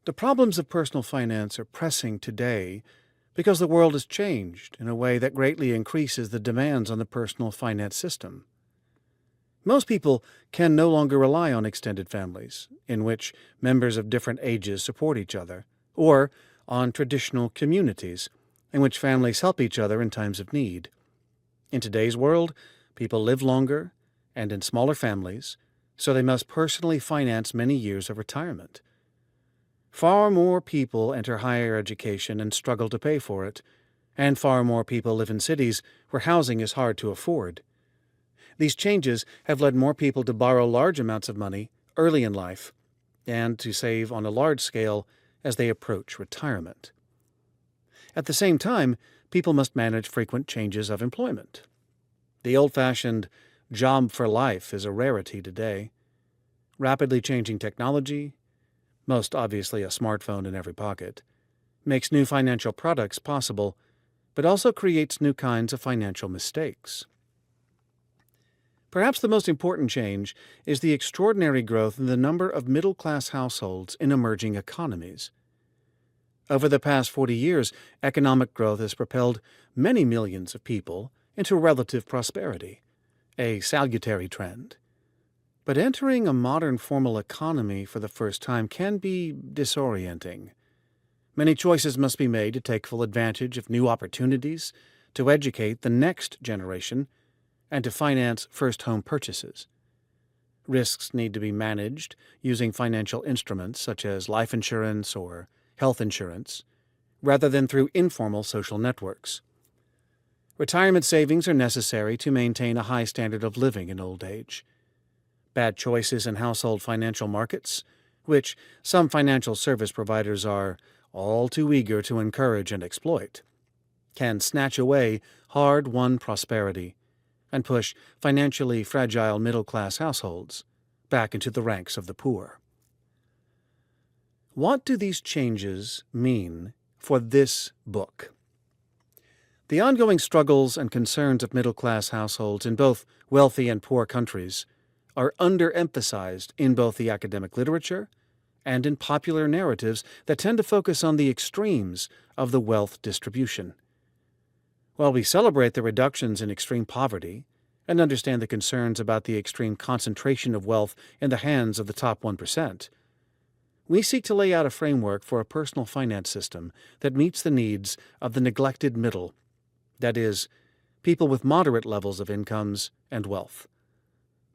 The problems of personal finance are pressing today because the world has changed in a way that greatly increases the demands on the personal finance system. Most people can no longer rely on extended families, in which members of different ages support each other, or on traditional communities, in which families help each other in times of need. In today's world, people live longer and in smaller families, so they must personally finance many years of retirement. Far more people enter higher education and struggle to pay for it, and far more people live in cities where housing is hard to afford. These changes have led more people to borrow large amounts of money early in life and to save on a large scale as they approach retirement. At the same time, people must manage frequent changes of employment. The old-fashioned job for life is a rarity today. Rapidly changing technology, most obviously a smartphone in every pocket, makes new financial products possible, but also creates new kinds of financial mistakes. Perhaps the most important change is the extraordinary growth in the number of middle-class households in emerging economies. Over the past 40 years, economic growth has propelled many millions of people into relative prosperity, a salutary trend. But entering a modern formal economy for the first time can be disorienting. Many choices must be made to take full advantage of new opportunities, to educate the next generation, and to finance first home purchases. Risks need to be managed using financial instruments such as life insurance or health insurance, rather than through informal social networks. Retirement savings are necessary to maintain a high standard of living in old age. Bad choices in household financial markets, which some financial service providers are all too eager to encourage and exploit, can snatch away hard-won prosperity and push financially fragile middle-class households back into the ranks of the poor. What do these changes mean for this book? The ongoing struggles and concerns of middle-class households in both wealthy and poor countries are underemphasized in both the academic literature and in popular narratives that tend to focus on the extremes of the wealth distribution. While we celebrate the reductions in extreme poverty and understand the concerns about the extreme concentration of wealth in the hands of the top 1%, we seek to lay out a framework for a personal finance system that meets the needs of the neglected middle, that is, people with moderate levels of incomes and wealth.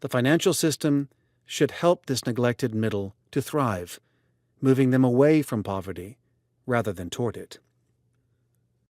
The financial system should help this neglected middle to thrive, moving them away from poverty rather than toward it.